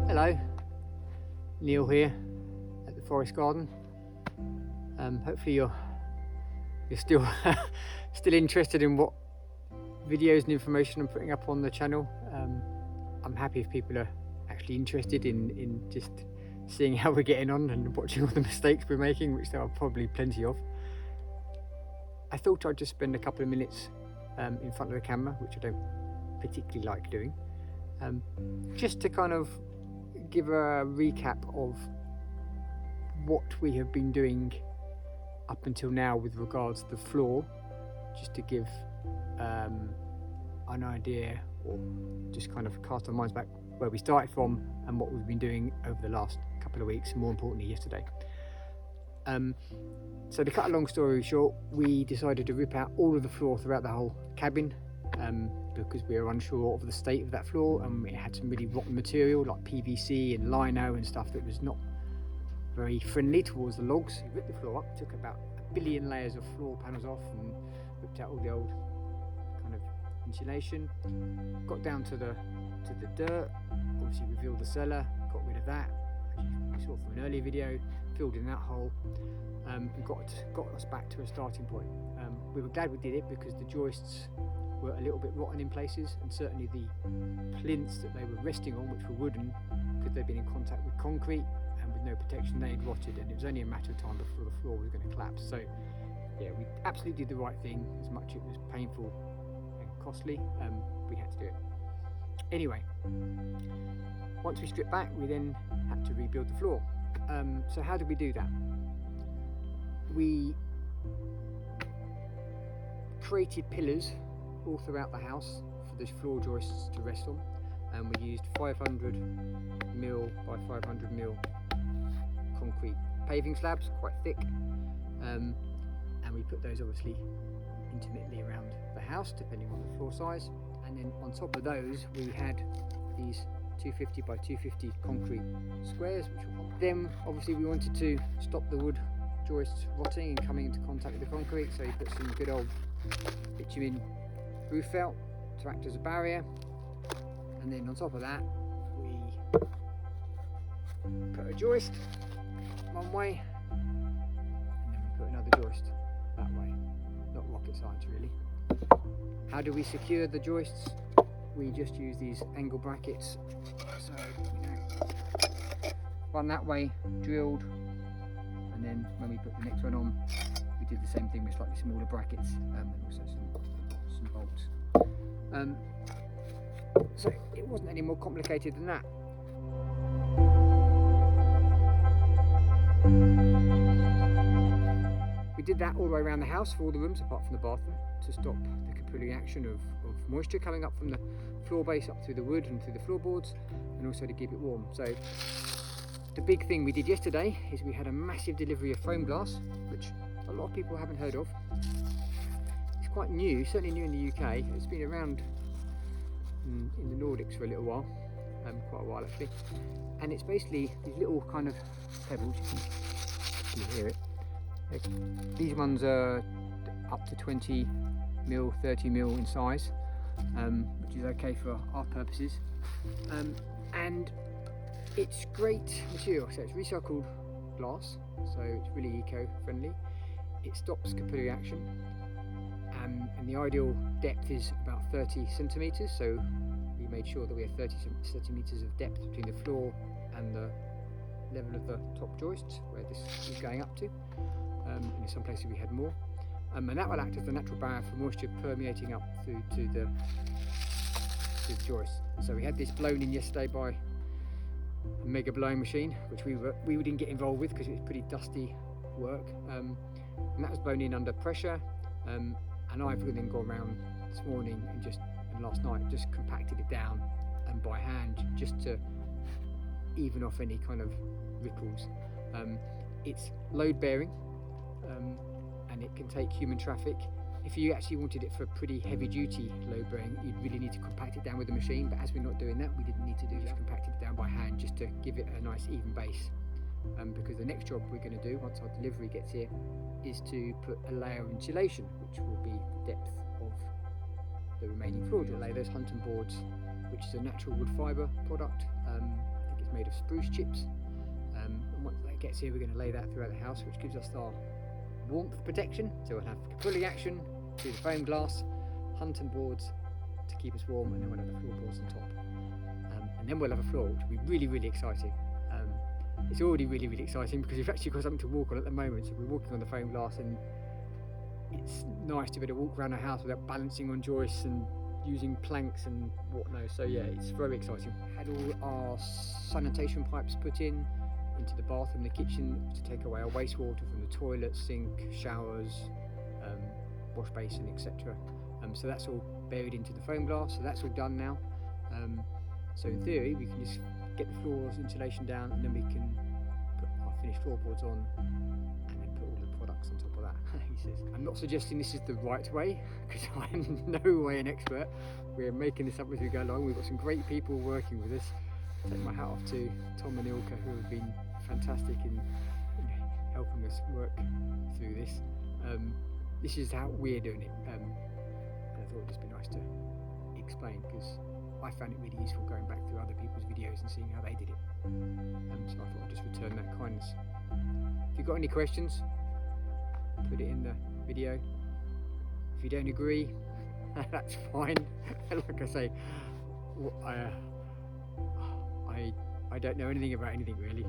Hello, Neil here at the Forest Garden. Hopefully you're still still interested in what videos and information I'm putting up on the channel. I'm happy if people are actually interested in just seeing how we're getting on and watching all the mistakes we're making, which there are probably plenty of. I thought I'd just spend a couple of minutes in front of the camera, which I don't particularly like doing, just to kind of give a recap of what we have been doing up until now with regards to the floor, just to give an idea, or just kind of cast our minds back where we started from and what we've been doing over the last couple of weeks, and more importantly yesterday. So to cut a long story short, we decided to rip out all of the floor throughout the whole cabin, because we were unsure of the state of that floor, and it had some really rotten material like PVC and lino and stuff that was not very friendly towards the logs. We ripped the floor up, took about 1 billion layers of floor panels off and ripped out all the old kind of insulation, got down to the dirt, obviously revealed the cellar, got rid of that, as you saw from an earlier video, filled in that hole, and got us back to a starting point. We were glad we did it because the joists were a little bit rotten in places, and certainly the plinths that they were resting on, which were wooden, because they'd been in contact with concrete and with no protection, they had rotted, and it was only a matter of time before the floor was going to collapse. So yeah, we absolutely did the right thing. As much as it was painful and costly, we had to do it. Anyway, once we stripped back, we then had to rebuild the floor. So how did we do that? We created pillars all throughout the house for the floor joists to rest on, and we used 500mm by 500mm concrete paving slabs, quite thick, and we put those obviously intermittently around the house depending on the floor size. And then on top of those we had these 250 by 250 concrete squares, which were then obviously we wanted to stop the wood joists rotting and coming into contact with the concrete, so we put some good old bitumen roof felt to act as a barrier, and then on top of that we put a joist one way, and then we put another joist that way. Not rocket science really. How do we secure the joists? We just use these angle brackets, so one that way drilled, and then when we put the next one on we did the same thing with slightly smaller brackets, and also some bolts. So it wasn't any more complicated than that. We did that all the way around the house for all the rooms apart from the bathroom to stop the capillary action of moisture coming up from the floor base up through the wood and through the floorboards, and also to keep it warm. So the big thing we did yesterday is we had a massive delivery of foam glass, which a lot of people haven't heard of. It's quite new, certainly new in the UK. It's been around in the Nordics for a little while, quite a while actually. And it's basically these little kind of pebbles, you can hear it. These ones are up to 20 mil, 30 mil in size, which is okay for our purposes. And it's great material, so it's recycled glass, so it's really eco-friendly. It stops capillary action, and the ideal depth is about 30 centimetres, so we made sure that we have 30 centimetres of depth between the floor and the level of the top joists where this is going up to. And in some places we had more, and that will act as the natural barrier for moisture permeating up through to the joist. So we had this blown in yesterday by a mega blowing machine, which we didn't get involved with because it was pretty dusty work, and that was blown in under pressure, and I've then gone around this morning and last night just compacted it down and by hand just to even off any kind of ripples. It's load bearing, and it can take human traffic. If you actually wanted it for pretty heavy duty load bearing, you'd really need to compact it down with the machine, but as we're not doing that, we didn't need to do that. Just compacted it down by hand just to give it a nice even base, because the next job we're going to do once our delivery gets here is to put a layer of insulation, which will be the depth of the remaining floor. We'll lay those Hunton boards, which is a natural wood fibre product. I think it's made of spruce chips, and once that gets here we're going to lay that throughout the house, which gives us our warmth protection. So we'll have capillary action through the foam glass, Hunton boards to keep us warm, and then we'll have the floorboards on top, and then we'll have a floor, which will be really, really exciting. It's already really, really exciting because we've actually got something to walk on at the moment. So we're walking on the foam glass, and it's nice to be able to walk around the house without balancing on joists and using planks and whatnot. So yeah, it's very exciting. Had all our sanitation pipes put into the bathroom, the kitchen, to take away our wastewater from the toilet, sink, showers, wash basin, etc. So that's all buried into the foam glass, so that's all done now. So in theory we can just get the floors insulation down, and then we can put our finished floorboards on and then put all the products on top of that. He says, I'm not suggesting this is the right way because I'm no way an expert. We're making this up as we go along. We've got some great people working with us. Take my hat off to Tom and Ilka, who have been fantastic in helping us work through this. This is how we're doing it, and I thought it'd just be nice to explain because I found it really useful going back through other people's videos and seeing how they did it. So I thought I'd just return that kindness. If you've got any questions, put it in the video. If you don't agree, that's fine. Like I say, I don't know anything about anything really.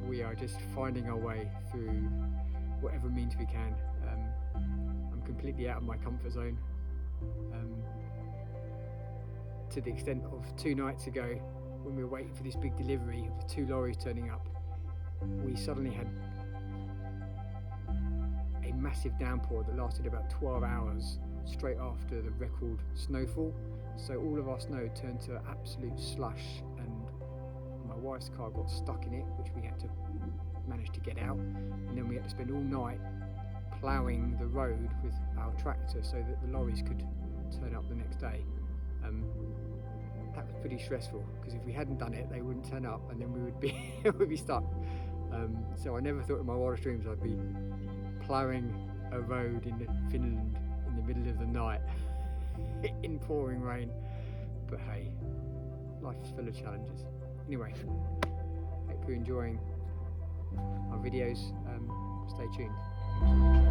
We are just finding our way through whatever means we can. I'm completely out of my comfort zone. To the extent of 2 nights ago, when we were waiting for this big delivery of 2 lorries turning up, we suddenly had a massive downpour that lasted about 12 hours straight after the record snowfall. So all of our snow turned to absolute slush, and my wife's car got stuck in it, which we had to manage to get out, and then we had to spend all night ploughing the road with our tractor so that the lorries could turn up the next day. That was pretty stressful because if we hadn't done it, they wouldn't turn up, and then we would be we'd be stuck. So I never thought in my wildest dreams I'd be ploughing a road in Finland in the middle of the night in pouring rain. But hey, life is full of challenges. Anyway, hope you're enjoying our videos. Stay tuned.